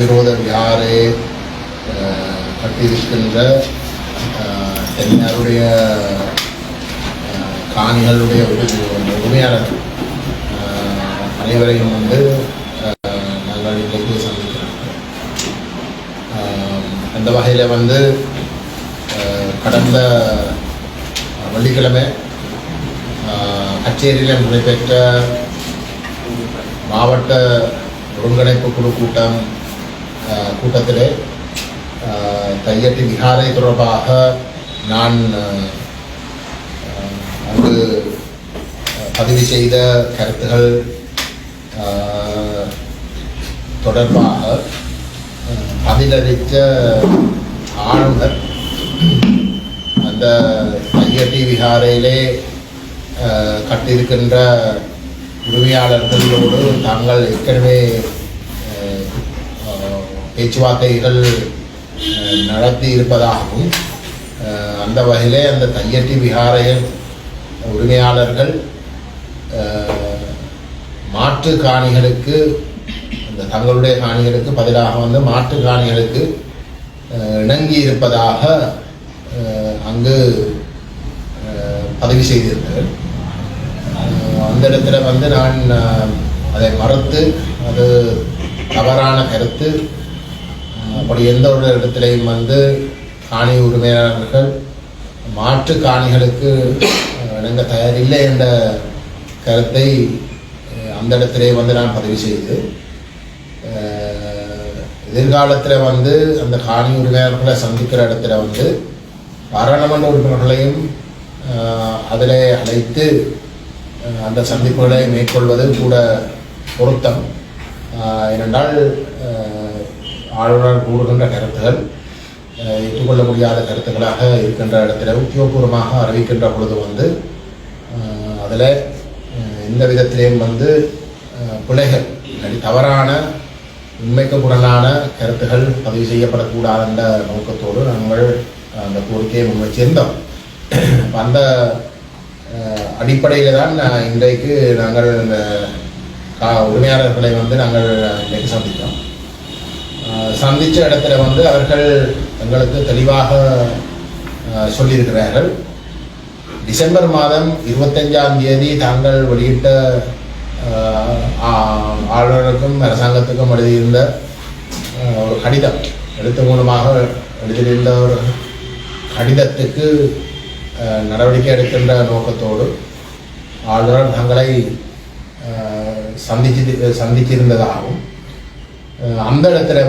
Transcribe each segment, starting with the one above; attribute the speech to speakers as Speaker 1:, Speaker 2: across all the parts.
Speaker 1: விரோத விகாரை கட்டியிருக்கின்ற தென்னாருடைய காணிகளுடைய உரிமையாளர் அனைவரையும் நாங்கள் இன்றைக்கு சந்திக்கிறோம். அந்த வகையில் கடந்த வெள்ளிக்கிழமை கச்சேரியில் நடைபெற்ற மாவட்ட ஒருங்கிணைப்பு குழு கூட்டத்திலே தையட்டி விகாரை தொடர்பாக நான் அங்கு பதிவு செய்த கருத்துகள் தொடர்பாக பதிலளித்த ஆளுநர் அந்த தையட்டி விகாரையிலே கட்டியிருக்கின்ற உரிமையாளர்களோடு தாங்கள் ஏற்கனவே பேச்சுவார்த்தைகள் நடத்தி இருப்பதாகவும் அந்த வகையிலே அந்த தையட்டி விகாரையில் உரிமையாளர்கள் மாற்று காணிகளுக்கு அந்த தங்களுடைய காணிகளுக்கு பதிலாக மாற்று காணிகளுக்கு இணங்கி இருப்பதாக அங்கு பதிவு செய்திருந்தேன். அந்த இடத்துல நான் அதை மறுத்து அது தவறான கருத்து, அப்படி எந்த ஒரு இடத்துலையும் காணி உரிமையாளர்கள் மாற்று காணிகளுக்கு இணங்க தயாரில்லை என்ற கருத்தை அந்த இடத்திலே நான் பதிவு செய்து எதிர்காலத்தில் அந்த காணி உரிமையாளர்களை சந்திக்கிற இடத்துல பாராளுமன்ற உறுப்பினர்களையும் அதில் அழைத்து அந்த சந்திப்புகளை மேற்கொள்வது கூட பொருத்தம். ஏனென்றால் ஆளுநர் கூறுகின்ற கருத்துகள் ஏற்றுக்கொள்ள முடியாத கருத்துக்களாக இருக்கின்ற இடத்துல உத்தியோகபூர்வமாக அறிவிக்கின்ற பொழுது அதில் எந்த விதத்திலேயும் பிழைகள் தவறான உண்மைக்கு புறனான கருத்துகள் பதிவு செய்யப்படக்கூடாது என்ற நோக்கத்தோடு நாங்கள் அந்த கோரிக்கையை முன்வச்சிருந்தோம். அந்த அடிப்படையில் தான் இன்றைக்கு நாங்கள் இந்த உரிமையாளர்களை நாங்கள் இன்றைக்கு சந்தித்தோம். சந்தித்த இடத்துல அவர்கள் எங்களுக்கு தெளிவாக சொல்லியிருக்கிறார்கள். டிசம்பர் மாதம் 25ஆம் தேதி தாங்கள் வெளியிட்ட ஆளுநருக்கும் அரசாங்கத்துக்கும் எழுதியிருந்த ஒரு கடிதம், எழுத்து மூலமாக எழுதியிருந்த ஒரு கடிதத்துக்கு நடவடிக்கை எடுக்கின்ற நோக்கத்தோடு ஆளுநர் தங்களை சந்திச்சிருந்ததாகவும் அந்த இடத்துல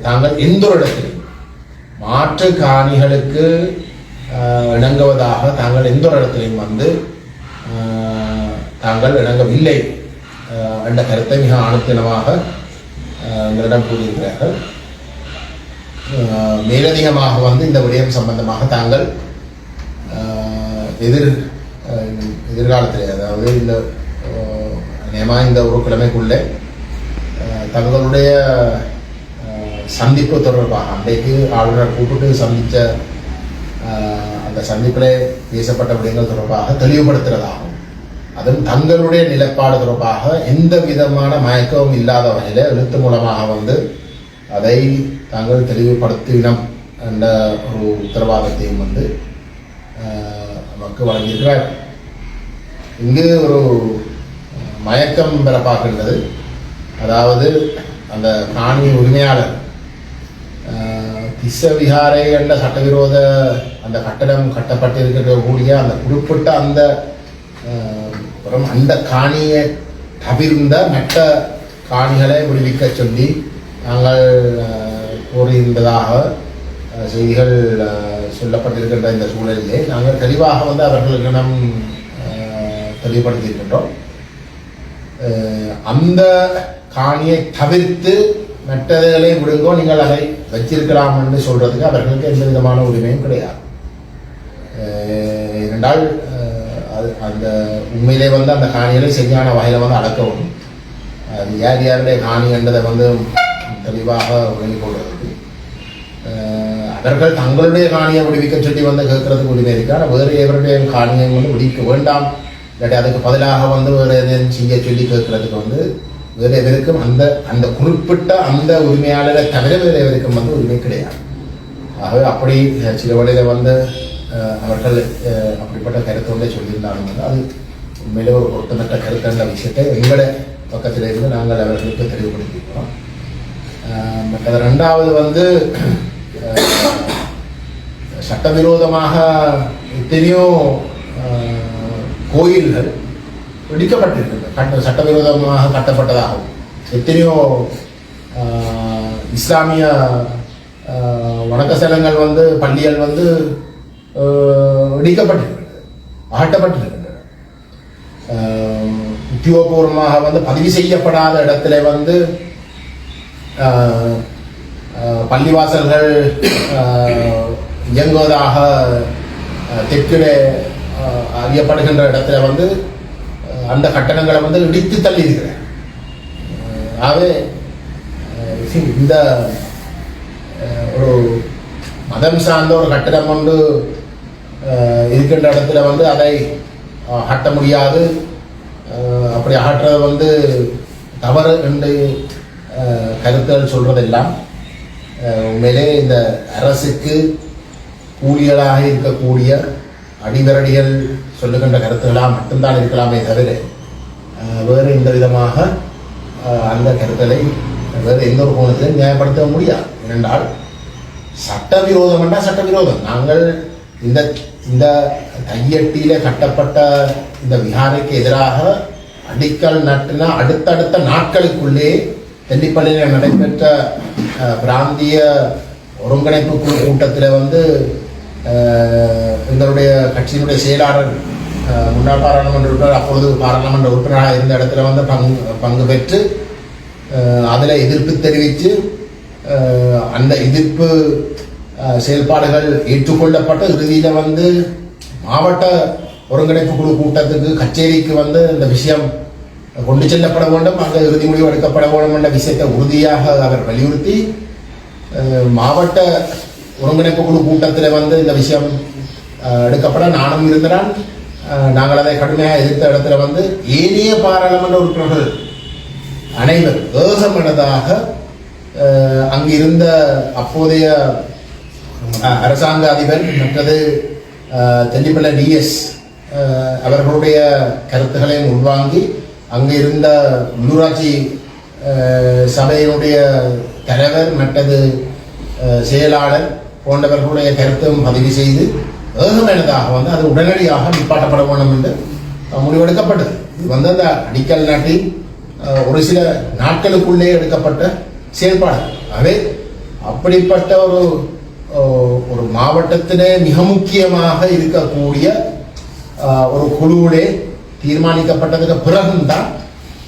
Speaker 1: தாங்கள் எந்த ஒரு இடத்திலும் மாற்று காணிகளுக்கு இணங்குவதாக தாங்கள் எந்த ஒரு இடத்திலையும் தாங்கள் இணங்கவில்லை என்ற கருத்தை மிக ஆணுத்தனமாக எங்களிடம் கூறியிருக்கிறார்கள். மேலதிகமாக இந்த விடயம் சம்பந்தமாக தாங்கள் எதிர்காலத்திலே, அதாவது இந்த ஒரு கிழமைக்குள்ளே தங்களுடைய சந்திப்பு தொடர்பாக அன்றைக்கு ஆளுநர் கூப்பிட்டு சந்தித்த அந்த சந்திப்பில் பேசப்பட்ட விடயங்கள் தொடர்பாக தெளிவுபடுத்துகிறதாகும். அதுவும் தங்களுடைய நிலைப்பாடு தொடர்பாக எந்த விதமான மயக்கமும் இல்லாத வகையில் எழுத்து மூலமாக அதை தாங்கள் தெளிவுபடுத்தினம் என்ற ஒரு உத்தரவாதத்தையும் நமக்கு வழங்கியிருக்கிறார். இங்கு ஒரு மயக்கம் பெற பார்க்கின்றது. அதாவது அந்த காணி உரிமையாளர் திஸ்ஸ விகாரை என்ற சட்டவிரோத அந்த கட்டடம் கட்டப்பட்டிருக்கக்கூடிய அந்த குறிப்பிட்ட அந்த காணியை தவிர்ந்த மற்ற காணிகளை விடுவிக்க சொல்லி நாங்கள் கூறியிருந்ததாக செய்திகள் சொல்லப்பட்டிருக்கின்ற இந்த சூழலிலே நாங்கள் தெளிவாக அவர்களிடம் தெளிவுபடுத்தியிருக்கின்றோம். அந்த காணியை தவிர்த்து மற்றதை விடுங்கோ, நீங்கள் அதை வச்சிருக்கலாம் என்று சொல்றதுக்கு அவர்களுக்கு எந்த விதமான உரிமையும் கிடையாது. ஏனென்றால் அந்த உண்மையிலே அந்த காணிகளை சரியான வகையில் அளக்கவும், அது யார் யாருடைய காணி என்றதை தெளிவாக வெளிக்கொள்றதுக்கு அவர்கள் தங்களுடைய காணியை விடுவிக்க சொல்லி கேட்கறதுக்கு உரிமை இருக்கு. ஆனால் வேறு எவருடைய காணியை விடுவிக்க வேண்டாம், இல்லாட்டி அதுக்கு பதிலாக வேறு எதையும் செய்ய சொல்லி கேட்கறதுக்கு வேறு எவருக்கும் அந்த அந்த குறிப்பிட்ட அந்த உரிமையாளரை தவிர வேறு எவருக்கும் வந்து உரிமை கிடையாது. ஆகவே அப்படி சில வழியில் வந்து அவர்கள் அப்படிப்பட்ட கருத்தோட சொல்லியிருந்தாலும் வந்து அது உண்மையிலே ஒரு ஒருத்தமற்ற கருத்துன்ற விஷயத்தை எங்களோட பக்கத்தில் இருந்து நாங்கள் அவர்களுக்கு தெளிவுபடுத்தியிருக்கிறோம். மற்ற ரெண்டாவது வந்து சட்டவிரோதமாக எத்தனையோ கோயில்கள் இடிக்கப்பட்டிருக்கிறது, சட்டவிரோதமாக கட்டப்பட்டதாகவும் எத்தனையோ இஸ்லாமிய வணக்க ஸ்தலங்கள் வந்து பள்ளிகள் வந்து இடிக்கப்பட்டிருக்கிறது, அகற்றப்பட்டிருக்கின்றன. உத்தியோகபூர்வமாக வந்து பதிவு செய்யப்படாத இடத்துல வந்து பள்ளிவாசல்கள் இயங்குவதாக தெற்கிலே அறியப்படுகின்ற இடத்துல வந்து அந்த கட்டணங்களை வந்து இடித்து தள்ளி இருக்கிறேன். ஆகவே இந்த ஒரு மதம் சார்ந்த ஒரு கட்டணம் கொண்டு இருக்கின்ற இடத்துல வந்து அதை அகற்ற முடியாது, அப்படி அகற்றுறது வந்து தவறு என்று கருத்துகள் சொல்றதெல்லாம் உண்மையிலே இந்த அரசுக்கு கூலிகளாக இருக்கக்கூடிய அடிவரடிகள் சொல்லுகின்ற கருத்துக்களாக மட்டும்தான் இருக்கலாமே தவிர வேறு எந்த விதமாக அந்த கருத்துக்களை வேறு எந்த ஒரு கோணத்திலும் நியாயப்படுத்த முடியாது. ஏனென்றால் சட்டவிரோதம் என்றால் சட்டவிரோதம். நாங்கள் இந்த இந்த கையெட்டியில கட்டப்பட்ட இந்த விஹாரைக்கு எதிராக அடிக்கல் நட்டின அடுத்தடுத்த நாட்களுக்குள்ளே தெல்லிப்பள்ளியில் நடைபெற்ற பிராந்திய ஒருங்கிணைப்பு குழு கூட்டத்தில் வந்து எங்களுடைய கட்சியினுடைய செயலாளர் முன்னாள் பாராளுமன்ற உறுப்பினர் அப்பொழுது பாராளுமன்ற உறுப்பினராக இருந்த இடத்துல வந்து பங்கு பெற்று அதில் எதிர்ப்பு தெரிவித்து அந்த எதிர்ப்பு செயல்பாடுகள் ஏற்றுக்கொள்ளப்பட்ட இறுதியில் வந்து மாவட்ட ஒருங்கிணைப்பு குழு கூட்டத்துக்கு கச்சேரிக்கு வந்து இந்த விஷயம் கொண்டு செல்லப்பட வேண்டும், அங்கே இறுதி முடிவு எடுக்கப்பட வேண்டும் என்ற விஷயத்தை உறுதியாக அவர் வலியுறுத்தி மாவட்ட ஒருங்கிணைப்பு குழு கூட்டத்தில் வந்து இந்த விஷயம் எடுக்கப்பட நானும் இருந்தால் நாங்கள் அதை கடுமையாக எதிர்த்த இடத்துல வந்து ஏனைய பாராளுமன்ற உறுப்பினர்கள் அனைவர் ஏகமனதாக அங்கிருந்த அப்போதைய அரசாங்க அதிபர் மற்றது தெல்லிப்பள்ளி டிஎஸ் அவர்களுடைய கருத்துக்களையும் உள்வாங்கி அங்கு இருந்த உள்ளூராட்சி சபையினுடைய தலைவர் மற்றது செயலாளர் போன்றவர்களுடைய கருத்தும் பதிவு செய்து ஏகமனதாக வந்து அது உடனடியாக நிப்பாட்டப்பட வேண்டும் என்று முடிவெடுக்கப்பட்டது. இது வந்து அந்த அடிக்கல் நாட்டில் ஒரு சில நாட்களுக்குள்ளே எடுக்கப்பட்ட செயல்பாடு. ஆகவே அப்படிப்பட்ட ஒரு மாவட்டத்திலே மிக முக்கியமாக இருக்கக்கூடிய ஒரு குழுவிலே தீர்மானிக்கப்பட்டதுக்கு பிறகுதான்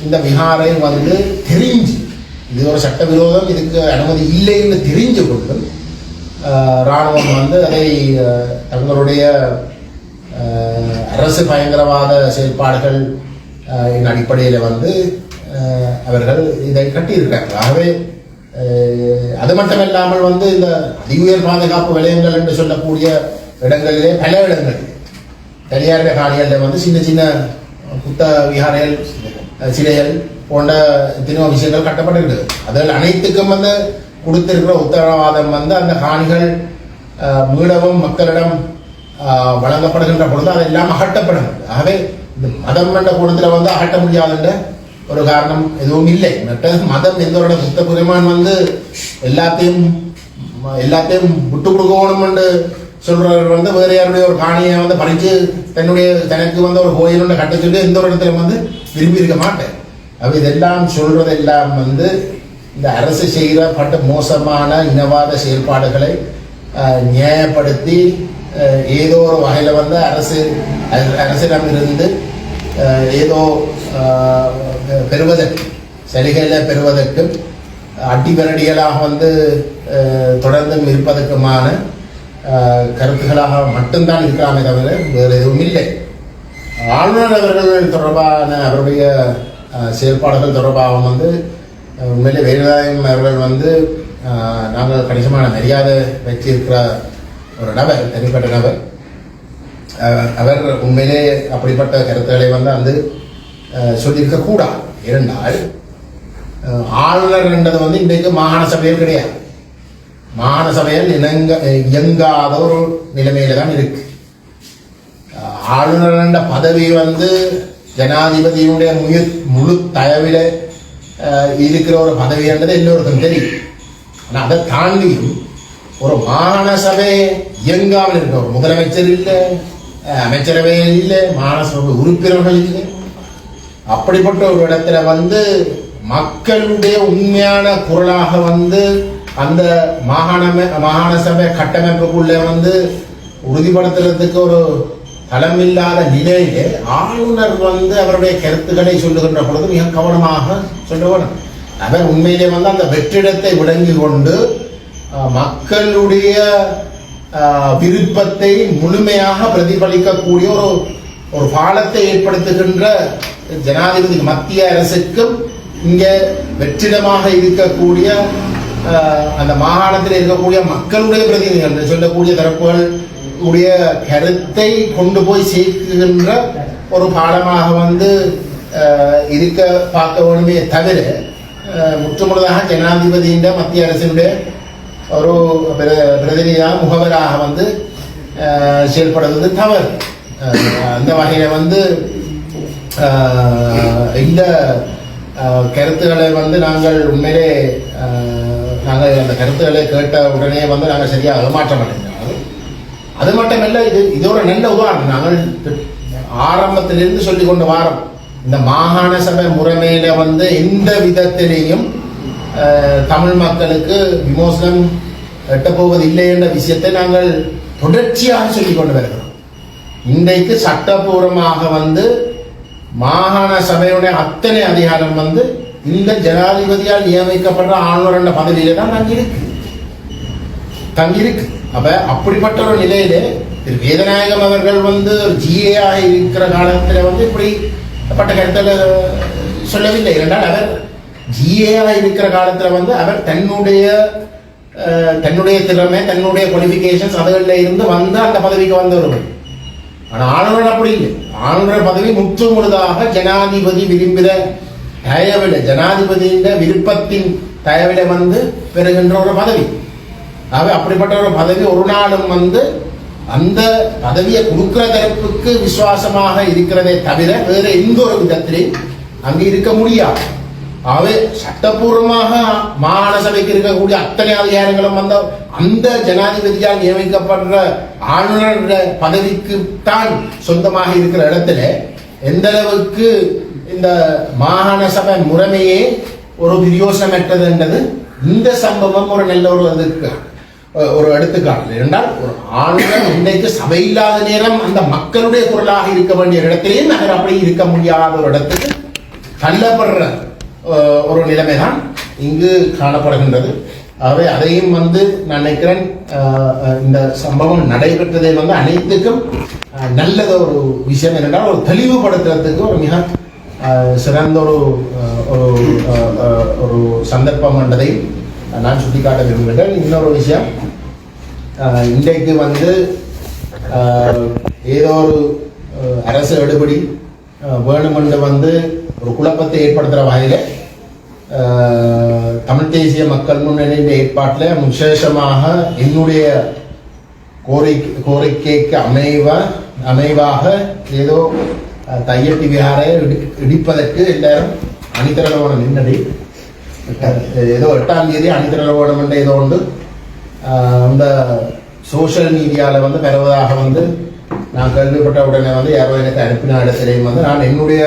Speaker 1: இந்த விஹாரை வந்து தெரிஞ்சு இது ஒரு சட்டவிரோதம், இதுக்கு அனுமதி இல்லை என்று தெரிஞ்சு கொண்டு இராணுவம் வந்து அதை தங்களுடைய அரசு பயங்கரவாத செயல்பாடுகள் அடிப்படையில் வந்து அவர்கள் இதை கட்டியிருக்கிறார்கள். ஆகவே அது மட்டுமில்லாமல் வந்து இந்த அதிஉயர் பாதுகாப்பு வலயங்கள் என்று சொல்லக்கூடிய இடங்களிலே பல இடங்கள் தனியார் காணிகளில் வந்து சின்ன சின்ன புத்த விஹாரைகள் சிலைகள் போன்ற எத்தனையோ விஷயங்கள் கட்டப்பட்டிருக்கிறது. அதில் அனைத்துக்கும் வந்து கொடுத்திருக்கிற உத்தரவாதம் வந்து அந்த காணிகள் மீளவும் மக்களிடம் வழங்கப்படுகின்ற பொழுது அதெல்லாம் அகற்றப்படும். ஆகவே இந்த மதம் என்ற கூடத்தில் வந்து அகற்ற முடியாதுன்ற ஒரு காரணம் எதுவும் இல்லை. மற்ற மதம் எந்தோட புத்த புரிமான் வந்து எல்லாத்தையும் விட்டு கொடுக்கணும் என்று சொல்றவர் வந்து வேற யாருடைய ஒரு காணியை வந்து பறித்து தனக்கு வந்து ஒரு கோயில் ஒன்று கட்ட சொல்லி எந்த ஒரு இடத்துல வந்து விரும்பி இருக்க மாட்டேன். அப்ப இதெல்லாம் சொல்றதெல்லாம் வந்து இந்த அரசு செய்யப்பட்ட மோசமான இனவாத செயல்பாடுகளை நியாயப்படுத்தி ஏதோ ஒரு வகையில் வந்து அரசிடமிருந்து ஏதோ பெறுவதற்கு சலுகைகளை பெறுவதற்கு அடிவரடிகளாக வந்து தொடர்ந்தும் இருப்பதற்குமான கருத்துக்களாக மட்டும்தான் இருக்கலாமே தவிர வேறு எதுவும் இல்லை. ஆளுநர் அவர்கள் தொடர்பான அவருடைய செயல்பாடுகள் தொடர்பாக வந்து உண்மையிலே வேலுநாயகம் அவர்கள் வந்து நாங்கள் கணிசமான மரியாதை வச்சிருக்கிற ஒரு நபர், தனிப்பட்ட நபர். அவர் உண்மையிலே அப்படிப்பட்ட கருத்துக்களை வந்து சொல்லியிருக்க கூடாது. இருந்தால் ஆளுநர் என்றது வந்து இன்றைக்கு மாகாண சபையில் கிடையாது. மாகாண சபையில் இயங்காத ஒரு நிலைமையில தான் இருக்கு. ஆளுநர் என்ற பதவி வந்து ஜனாதிபதியுடைய முழு தயவில இருக்கிற ஒரு பதவி என்றது எல்லோருக்கும் தெரியும். ஆனால் அதை தாண்டியும் ஒரு மாகாண சபை இயங்காமல் இருக்க ஒரு முதலமைச்சர் இல்லை, அமைச்சரவை இல்லை, மாகாண சபை உறுப்பினர்கள் இல்லை. அப்படிப்பட்ட ஒரு இடத்துல வந்து மக்களுடைய உண்மையான குரலாக வந்து அந்த மாகாண சபை கட்டமைப்புக்குள்ளே வந்து உறுதிப்படுத்துறதுக்கு ஒரு தளமில்லாத நிலையிலே ஆளுநர் வந்து அவருடைய கருத்துக்களை சொல்லுகின்ற பொழுது மிக கவனமாக சொல்ல வேணும். அவர் உண்மையிலே வந்து அந்த வெற்றிடத்தை விளங்கி கொண்டு மக்களுடைய விருப்பத்தை முழுமையாக பிரதிபலிக்கக்கூடிய ஒரு பாலத்தை ஏற்படுத்துகின்ற ஜனாதிபதி மத்திய அரசுக்கும் இங்கே வெற்றிடமாக இருக்கக்கூடிய அந்த மாகாணத்தில் இருக்கக்கூடிய மக்களுடைய பிரதிநிதிகள் சொல்லக்கூடிய தரப்புகள் உடைய கருத்தை கொண்டு போய் சேர்க்கின்ற ஒரு பாலமாக வந்து இருக்க பார்க்க வேணுமே தவிர முற்றுமுழுதாக ஜனாதிபதியின் மத்திய அரசினுடைய ஒரு பிரதிநிதியாக முகவராக வந்து செயல்படுவது தவறு. அந்த வகையில வந்து இந்த கருத்துக்களை வந்து நாங்கள் உண்மையிலே நாங்கள் அந்த கருத்துக்களை கேட்ட உடனே வந்து நாங்கள் சரியாக மாற்ற மாட்டேங்கிறோம். அது மட்டுமல்ல, இதோட நல்ல உதாரணம். நாங்கள் ஆரம்பத்திலிருந்து சொல்லிக் கொண்டு வாரம் இந்த மாகாண சபை முறைமையில வந்து எந்த விதத்திலேயும் தமிழ் மக்களுக்கு விமோசனம் எட்டப்போவது இல்லை என்ற விஷயத்தை நாங்கள் தொடர்ச்சியாக சொல்லிக் கொண்டு வருகிறோம். இன்றைக்கு சட்டபூர்வமாக வந்து மாகாண சபையுடைய அத்தனை அதிகாரம் வந்து இந்த ஜனாதிபதியால் நியமிக்கப்படுற ஆளுநர் என்ற பதவியில தான் தங்கியிருக்கு. அப்ப அப்படிப்பட்ட ஒரு நிலையிலே வேதநாயகம் அவர்கள் வந்து ஒரு ஜிஏஆ இருக்கிற காலத்துல வந்து இப்படிப்பட்ட கருத்துல சொல்லவில்லை. இரண்டால் அவர் ஜிஏஆ இருக்கிற காலத்துல வந்து அவர் தன்னுடைய திறமை, தன்னுடைய குவாலிபிகேஷன்ஸ் அதுகளில் இருந்து வந்து அந்த பதவிக்கு வந்தவர்கள். ஆனால் ஆளுநர் அப்படி இல்லை. ஆளுநர் பதவி முற்று முழுதாக ஜனாதிபதி விரும்பின தயவில, ஜனாதிபதியின் விருப்பத்தின் தயவில வந்து பெறுகின்ற ஒரு பதவி. ஆக அப்படிப்பட்ட ஒரு பதவி ஒரு நாளும் வந்து அந்த பதவியை கொடுக்கிற தரப்புக்கு விசுவாசமாக இருக்கிறதே தவிர வேற எந்த ஒரு விதத்திலையும் அங்கே இருக்க முடியாது. ஆகவே சட்டபூர்வமாக மாகாண சபைக்கு இருக்கக்கூடிய அத்தனை அதிகாரங்களும் வந்த அந்த ஜனாதிபதியால் நியமிக்கப்படுற ஆளுநர் பதவிக்கு தான் சொந்தமாக இருக்கிற இடத்துல எந்த அளவுக்கு இந்த மாகாண சபை முறைமையே ஒரு பிரயோசனமற்றது என்றது இந்த சம்பவம் ஒரு நல்ல ஒரு எடுத்துக்காட்டு. என்றால் ஒரு ஆளுநர் இன்றைக்கு சபை இல்லாத நேரம் அந்த மக்களுடைய குரலாக இருக்க வேண்டிய இடத்திலேயே நகர் அப்படி இருக்க முடியாத ஒரு இடத்துக்கு தள்ளப்படுற ஒரு நிலைமைதான் இங்கு காணப்படுகின்றது. ஆகவே அதையும் வந்து நான் நினைக்கிறேன் இந்த சம்பவம் நடைபெற்றதை வந்து அனைத்துக்கும் நல்லத ஒரு விஷயம் என்னென்றால் ஒரு தெளிவுபடுத்துறதுக்கு ஒரு மிக சிறந்த ஒரு சந்தர்ப்பம் என்றதை நான் சுட்டிக்காட்ட விரும்புகிறேன். இன்னொரு விஷயம், இன்றைக்கு வந்து ஏதோ ஒரு அரசு எடுபடி வேணுமென்று வந்து ஒரு குழப்பத்தை ஏற்படுத்துகிற வகையில் தமிழ் தேசிய மக்கள் முன்னணியின் ஏற்பாட்டில் விசேஷமாக என்னுடைய கோரிக்கைக்கு அமைவாக ஏதோ தையட்டி விகாரை இடிப்பதற்கு எல்லாரும் அணிதிரளவோட நின்னடி ஏதோ 8ஆம் தேதி அணிதிரளவோடம் என்ற ஏதோ ஒன்று இந்த சோசியல் மீடியாவில் வந்து பெறுவதாக வந்து நான் கேள்விப்பட்ட உடனே வந்து யாரோ எனக்கு அனுப்பின இடத்திலையும் வந்து நான் என்னுடைய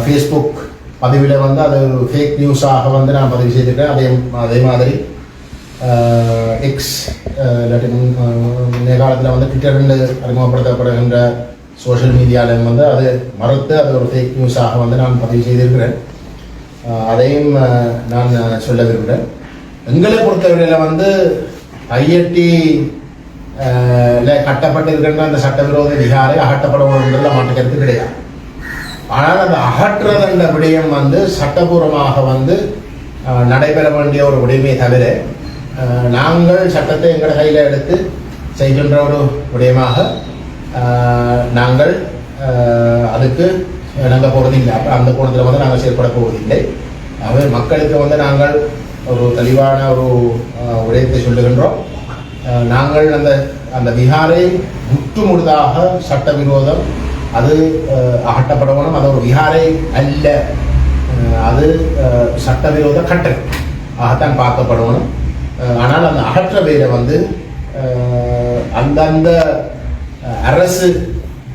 Speaker 1: ஃபேஸ்புக் பதிவில் வந்து அது ஃபேக் நியூஸாக வந்து நான் பதிவு செய்திருக்கேன். அதே மாதிரி எக்ஸ் இல்லாட்டி முன்னைய காலத்தில் வந்து ட்விட்டர்னு அறிமுகப்படுத்தப்படுகின்ற சோஷியல் மீடியாவில் வந்து அது மறுத்து அது ஒரு ஃபேக் நியூஸாக வந்து நான் பதிவு செய்திருக்கிறேன். அதையும் நான் சொல்ல விரும்புகிறேன். எங்களை பொறுத்தவரையில் வந்து ஐஐடி கட்டப்பட்டிருக்கின்ற அந்த சட்டவிரோத விகாரை அகற்றப்படணுன்றதுல மாற்றுக்கிறது கிடையாது. ஆனால் அந்த அகற்றுறதுன்ற விடயம் வந்து சட்டபூர்வமாக வந்து நடைபெற வேண்டிய ஒரு விடயமே தவிர நாங்கள் சட்டத்தை எங்கள் கையில் எடுத்து செய்கின்ற ஒரு விடயமாக நாங்கள் அதுக்கு நாங்கள் போகிறதில்லை. அந்த கோணத்தில் வந்து நாங்கள் செயல்பட போவதில்லை. ஆகவே மக்களுக்கு வந்து நாங்கள் ஒரு தெளிவான ஒரு விடயத்தை சொல்லுகின்றோம். நாங்கள் அந்த விஹாரை முற்றுமுழுதாக சட்டவிரோதம் அது அகற்றப்படணும். அது ஒரு விஹாரை அல்ல, அது சட்டவிரோத கட்டளை ஆகத்தான் பார்க்கப்படணும். ஆனால் அந்த அகற்ற வேலை வந்து அந்தந்த அரசு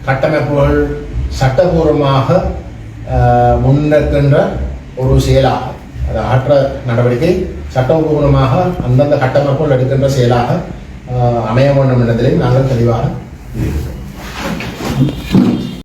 Speaker 1: கட்டமைப்புகள் சட்டபூர்வமாக முன்னெடுக்கின்ற ஒரு செயலாக, அது அகற்ற நடவடிக்கை சட்டபூர்வமாக அந்தந்த கட்டமைப்புகள் எடுக்கின்ற செயலாக அமைய வேண்டும் என்பதிலே நாங்கள் தெளிவாக இருக்கிறோம்.